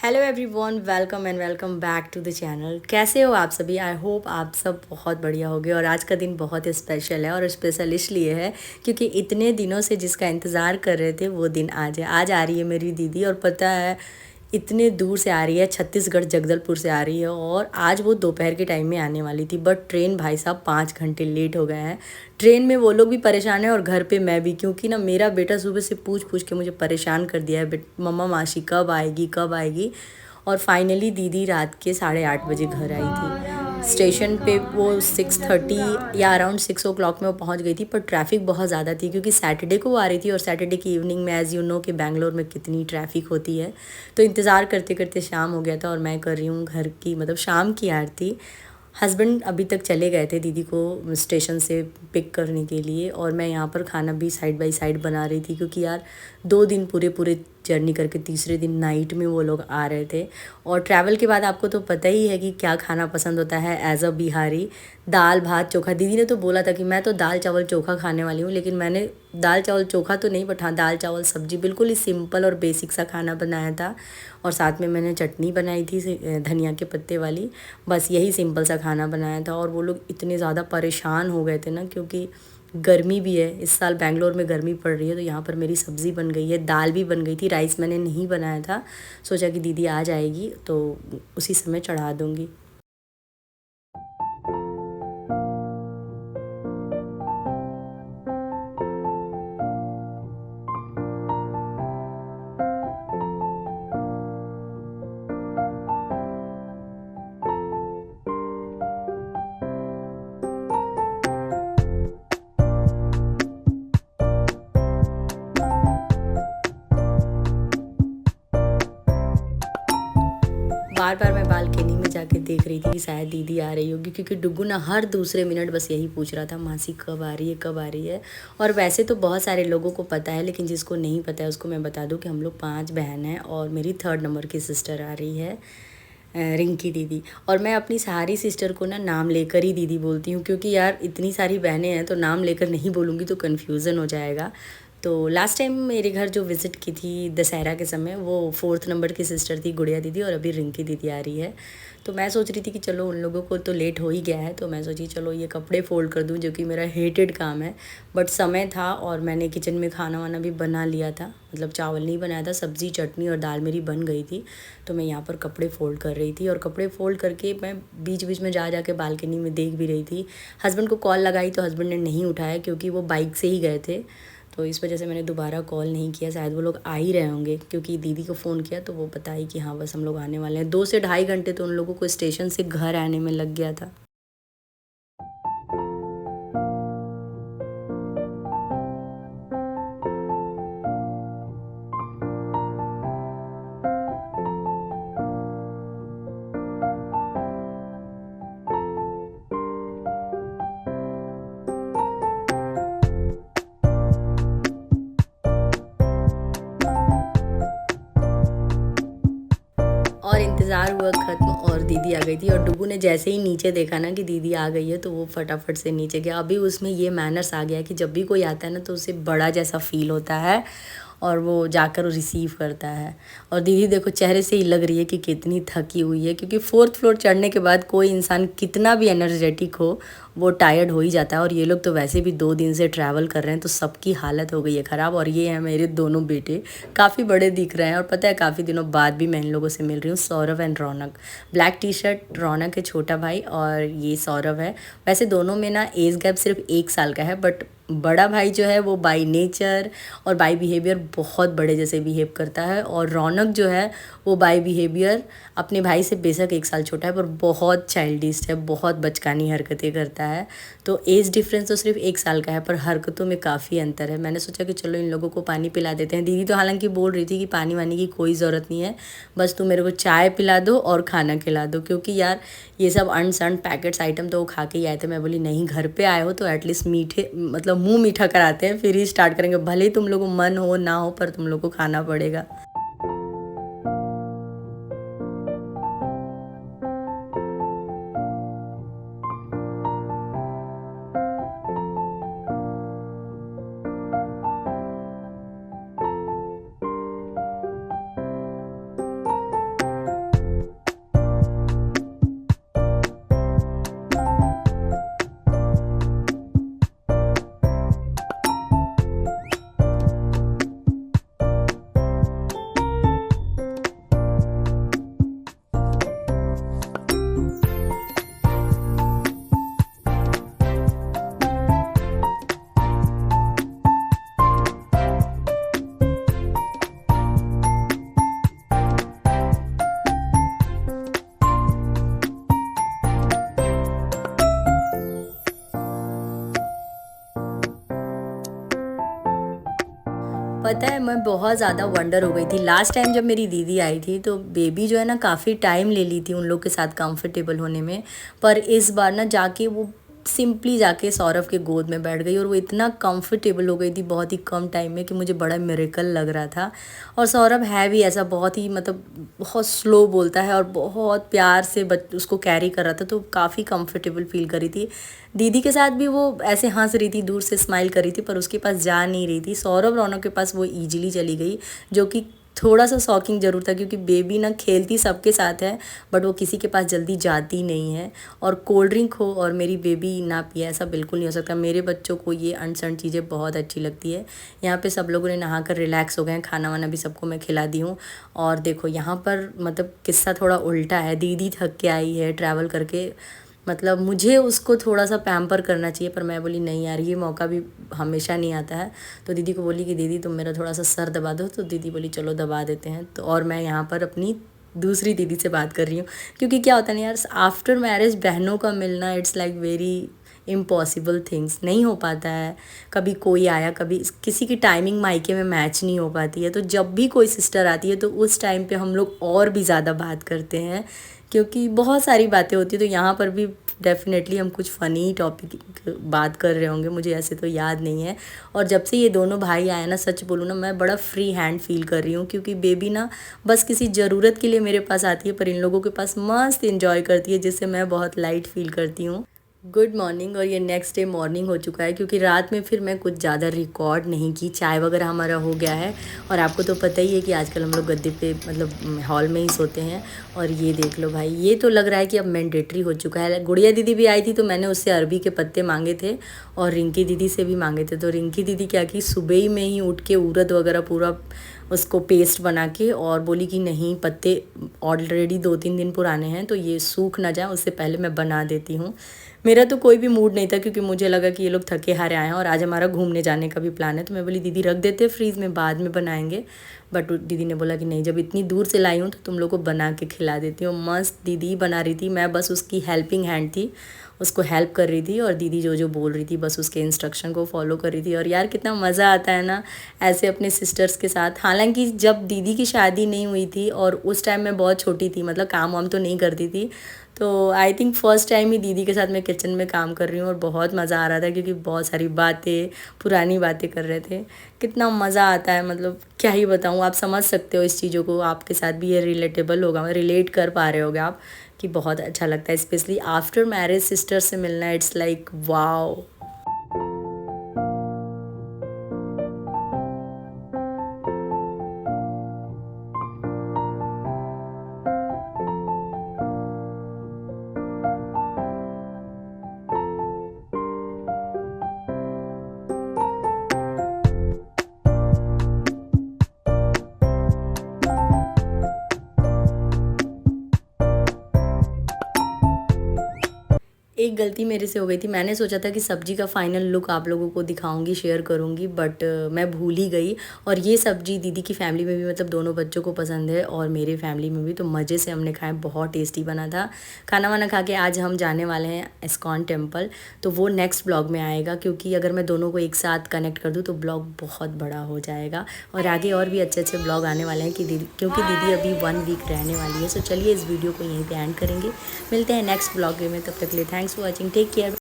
Hello everyone, welcome and welcome back to the channel. कैसे हो आप सभी? आई होप आप सब बहुत बढ़िया होगे। और आज का दिन बहुत स्पेशल है, और स्पेशल इसलिए है क्योंकि इतने दिनों से जिसका इंतज़ार कर रहे थे वो दिन आज है। आज आ रही है मेरी दीदी, और पता है इतने दूर से आ रही है, छत्तीसगढ़ जगदलपुर से आ रही है। और आज वो दोपहर के टाइम में आने वाली थी, बट ट्रेन भाई साहब 5 घंटे लेट हो गए हैं। ट्रेन में वो लोग भी परेशान हैं और घर पे मैं भी, क्योंकि ना मेरा बेटा सुबह से पूछ पूछ के मुझे परेशान कर दिया है, मम्मा मासी कब आएगी कब आएगी। और फाइनली दीदी रात के 8:30 बजे घर आई थी। स्टेशन पे वो 6:30 या अराउंड 6 o'clock में वो पहुंच गई थी, पर ट्रैफिक बहुत ज़्यादा थी क्योंकि सैटरडे को वो आ रही थी, और सैटरडे की इवनिंग में एज़ यू नो कि बैंगलोर में कितनी ट्रैफिक होती है। तो इंतज़ार करते करते शाम हो गया था, और मैं कर रही हूँ घर की मतलब शाम की आरती। हस्बैंड अभी तक चले गए थे दीदी को स्टेशन से पिक करने के लिए, और मैं यहाँ पर खाना भी साइड बाय साइड बना रही थी, क्योंकि यार 2 दिन पूरे पूरे जर्नी करके तीसरे दिन नाइट में वो लोग आ रहे थे। और ट्रैवल के बाद आपको तो पता ही है कि क्या खाना पसंद होता है एज अ बिहारी। दाल भात चोखा, दीदी ने तो बोला था कि मैं तो दाल चावल चोखा खाने वाली हूँ, लेकिन मैंने दाल चावल चोखा तो नहीं, बट हाँ दाल चावल सब्जी, बिल्कुल ही सिंपल और बेसिक सा खाना बनाया था। और साथ में मैंने चटनी बनाई थी धनिया के पत्ते वाली। बस यही सिंपल सा खाना बनाया था। और वो लोग इतने ज़्यादा परेशान हो गए थे ना, क्योंकि गर्मी भी है, इस साल बैंगलोर में गर्मी पड़ रही है। तो यहाँ पर मेरी सब्ज़ी बन गई है, दाल भी बन गई थी, राइस मैंने नहीं बनाया था। सोचा कि दीदी आ जाएगी तो उसी समय चढ़ा दूँगी। बार बार मैं बालकनी में जाके देख रही थी कि शायद दीदी आ रही होगी, क्योंकि डुगू ना हर दूसरे मिनट बस यही पूछ रहा था, मासी कब आ रही है कब आ रही है। और वैसे तो बहुत सारे लोगों को पता है, लेकिन जिसको नहीं पता है उसको मैं बता दूं कि हम लोग 5 बहन हैं, और मेरी 3rd नंबर की सिस्टर आ रही है, रिंकी दीदी। और मैं अपनी सारी सिस्टर को ना नाम लेकर ही दीदी बोलती हूँ, क्योंकि यार इतनी सारी बहनें हैं तो नाम लेकर नहीं बोलूँगी तो कन्फ्यूज़न हो जाएगा। तो लास्ट टाइम मेरे घर जो विज़िट की थी दशहरा के समय, वो 4th नंबर की सिस्टर थी गुड़िया दीदी, और अभी रिंकी दीदी आ रही है। तो मैं सोच रही थी कि चलो उन लोगों को तो लेट हो ही गया है, तो मैं सोची चलो ये कपड़े फ़ोल्ड कर दूं, जो कि मेरा हेटेड काम है। बट समय था और मैंने किचन में खाना वाना भी बना लिया था, मतलब चावल नहीं बनाया था, सब्ज़ी चटनी और दाल मेरी बन गई थी। तो मैं यहाँ पर कपड़े फ़ोल्ड कर रही थी, और कपड़े फ़ोल्ड करके मैं बीच बीच में जा जा के बालकनी में देख भी रही थी। हस्बैंड को कॉल लगाई तो हस्बैंड ने नहीं उठाया, क्योंकि वो बाइक से ही गए थे। तो इस वजह से मैंने दोबारा कॉल नहीं किया, शायद वो लोग आ ही रहे होंगे, क्योंकि दीदी को फ़ोन किया तो वो बताई कि हाँ बस हम लोग आने वाले हैं। 2 से ढाई घंटे तो उन लोगों को स्टेशन से घर आने में लग गया था। और इंतज़ार हुआ ख़त्म, और दीदी आ गई थी। और डुगू ने जैसे ही नीचे देखा ना कि दीदी आ गई है, तो वो फटाफट से नीचे गया। अभी उसमें ये मैनर्स आ गया है कि जब भी कोई आता है ना तो उसे बड़ा जैसा फ़ील होता है, और वो जाकर रिसीव करता है। और दीदी देखो चेहरे से ही लग रही है कि कितनी थकी हुई है, क्योंकि 4th फ्लोर चढ़ने के बाद कोई इंसान कितना भी एनर्जेटिक हो, वो टायर्ड हो ही जाता है। और ये लोग तो वैसे भी 2 दिन से ट्रैवल कर रहे हैं, तो सबकी हालत हो गई है ख़राब। और ये हैं मेरे दोनों बेटे, काफ़ी बड़े दिख रहे हैं। और पता है काफ़ी दिनों बाद भी मैं इन लोगों से मिल रही हूँ, Saurabh and Raunak. Black T shirt Raunak है, छोटा भाई, और ये सौरभ है। वैसे दोनों में ना एज गैप सिर्फ 1 साल का है, बट बड़ा भाई जो है वो बाय नेचर और बाय बिहेवियर बहुत बड़े जैसे बिहेव करता है, और रौनक जो है वो बाय बिहेवियर अपने भाई से बेशक 1 साल छोटा है, पर बहुत चाइल्डिश है, बहुत बचकानी हरकतें करता है। तो एज डिफरेंस तो सिर्फ 1 साल का है, पर हरकतों में काफ़ी अंतर है। मैंने सोचा कि चलो इन लोगों को पानी पिला देते हैं। दीदी तो हालांकि बोल रही थी कि पानी वानी की कोई ज़रूरत नहीं है, बस तुम मेरे को चाय पिला दो और खाना खिला दो, क्योंकि यार ये सब अनसन पैकेट्स आइटम तो वो खा के ही आए थे। मैं बोली नहीं, घर पे आए हो तो एटलीस्ट मीठे मतलब मुंह मीठा कराते हैं, फिर ही स्टार्ट करेंगे। भले ही तुम लोगों को मन हो ना हो, पर तुम लोग को खाना पड़ेगा। मैं बहुत ज़्यादा वंडर हो गई थी। लास्ट टाइम जब मेरी दीदी आई थी तो बेबी जो है ना काफ़ी टाइम ले ली थी उन लोग के साथ कंफर्टेबल होने में, पर इस बार ना जाके वो सिंपली जाके सौरभ के गोद में बैठ गई और वो इतना कंफर्टेबल हो गई थी बहुत ही कम टाइम में कि मुझे बड़ा मिरेकल लग रहा था। और सौरभ है भी ऐसा, बहुत ही मतलब बहुत स्लो बोलता है और बहुत प्यार से उसको कैरी कर रहा था, तो काफ़ी कंफर्टेबल फील कर रही थी। दीदी के साथ भी वो ऐसे हंस रही थी, दूर से स्माइल कर रही थी, पर उसके पास जा नहीं रही थी। सौरभ रौनक के पास वो ईजिली चली गई, जो कि थोड़ा सा शॉकिंग ज़रूर था क्योंकि बेबी ना खेलती सबके साथ है बट वो किसी के पास जल्दी जाती नहीं है। और कोल्ड ड्रिंक हो और मेरी बेबी ना पिए ऐसा बिल्कुल नहीं हो सकता। मेरे बच्चों को ये अनसन चीज़ें बहुत अच्छी लगती है। यहाँ पे सब लोगों ने नहा कर रिलैक्स हो गए हैं, खाना वाना भी सबको मैं खिला दी हूँ। और देखो यहाँ पर मतलब किस्सा थोड़ा उल्टा है। दीदी थक के आई है ट्रैवल करके, मतलब मुझे उसको थोड़ा सा पैम्पर करना चाहिए, पर मैं बोली नहीं यार, ये मौका भी हमेशा नहीं आता है। तो दीदी को बोली कि दीदी तुम मेरा थोड़ा सा सर दबा दो, तो दीदी बोली चलो दबा देते हैं। तो और मैं यहाँ पर अपनी दूसरी दीदी से बात कर रही हूँ, क्योंकि क्या होता है ना यार, आफ्टर मैरिज बहनों का मिलना it's like very impossible things, नहीं हो पाता है। कभी कोई आया, कभी किसी की टाइमिंग मायके में मैच नहीं हो पाती है, तो जब भी कोई सिस्टर आती है तो उस टाइम पे हम लोग और भी ज़्यादा बात करते हैं क्योंकि बहुत सारी बातें होती है। तो यहाँ पर भी डेफिनेटली हम कुछ फ़नी टॉपिक बात कर रहे होंगे, मुझे ऐसे तो याद नहीं है। और जब से ये दोनों भाई आए ना, सच बोलूँ ना, मैं बड़ा फ्री हैंड फील कर रही हूँ क्योंकि बेबी ना बस किसी ज़रूरत के लिए मेरे पास आती है, पर इन लोगों के पास मस्त इन्जॉय करती है, जिससे मैं बहुत लाइट फील करती हूँ। Good morning. और ये नेक्स्ट डे मॉर्निंग हो चुका है क्योंकि रात में फिर मैं कुछ ज़्यादा रिकॉर्ड नहीं की, चाय वगैरह हमारा हो गया है। और आपको तो पता ही है कि आजकल हम लोग गद्दे पे मतलब हॉल में ही सोते हैं। और ये देख लो भाई, ये तो लग रहा है कि अब मैंडेटरी हो चुका है। गुड़िया दीदी भी आई थी तो मैंने उससे अरबी के पत्ते मांगे थे और रिंकी दीदी से भी मांगे थे। तो रिंकी दीदी क्या की, सुबह ही में ही उठ के उड़द वगैरह पूरा उसको पेस्ट बना के और बोली कि नहीं, पत्ते ऑलरेडी 2-3 दिन पुराने हैं तो ये सूख ना जाए उससे पहले मैं बना देती हूँ। मेरा तो कोई भी मूड नहीं था क्योंकि मुझे लगा कि ये लोग थके हारे आए हैं और आज हमारा घूमने जाने का भी प्लान है। तो मैं बोली दीदी रख देते फ्रीज़ में, बाद में बनाएंगे। बट दीदी ने बोला कि नहीं, जब इतनी दूर से लाई हूँ तो तुम लोग को बना के खिला देती हूँ। मस्त दीदी बना रही थी, मैं बस उसकी हेल्पिंग हैंड थी, उसको हेल्प कर रही थी। और दीदी जो जो बोल रही थी बस उसके इंस्ट्रक्शन को फॉलो कर रही थी। और यार कितना मज़ा आता है ना ऐसे अपने सिस्टर्स के साथ। हालांकि जब दीदी की शादी नहीं हुई थी और उस टाइम मैं बहुत छोटी थी, मतलब काम वाम तो नहीं करती थी, तो आई थिंक फ़र्स्ट टाइम ही दीदी के साथ मैं किचन में काम कर रही हूँ। और बहुत मज़ा आ रहा था क्योंकि बहुत सारी बातें, पुरानी बातें कर रहे थे। कितना मज़ा आता है, मतलब क्या ही बताऊँ। आप समझ सकते हो इस चीज़ों को, आपके साथ भी ये रिलेटेबल होगा, रिलेट कर पा रहे होगे आप कि बहुत अच्छा लगता है। स्पेशली आफ्टर मैरिज सिस्टर से मिलना, इट्स लाइक वाओ। एक गलती मेरे से हो गई थी, मैंने सोचा था कि सब्ज़ी का फ़ाइनल लुक आप लोगों को दिखाऊंगी, शेयर करूंगी, बट मैं भूल ही गई। और ये सब्ज़ी दीदी की फैमिली में भी, मतलब दोनों बच्चों को पसंद है और मेरे फैमिली में भी, तो मज़े से हमने खाया, बहुत टेस्टी बना था। खाना वाना खा के आज हम जाने वाले हैं इस्कॉन टेम्पल, तो वो नेक्स्ट ब्लॉग में आएगा क्योंकि अगर मैं दोनों को एक साथ कनेक्ट कर दूँ तो ब्लॉग बहुत बड़ा हो जाएगा। और आगे और भी अच्छे अच्छे ब्लॉग आने वाले हैं कि दीदी, क्योंकि दीदी अभी 1 वीक रहने वाली है। सो चलिए इस वीडियो को यहीं पर एंड करेंगे, मिलते हैं नेक्स्ट ब्लॉग में। तब तक के लिए thanks for watching, take care.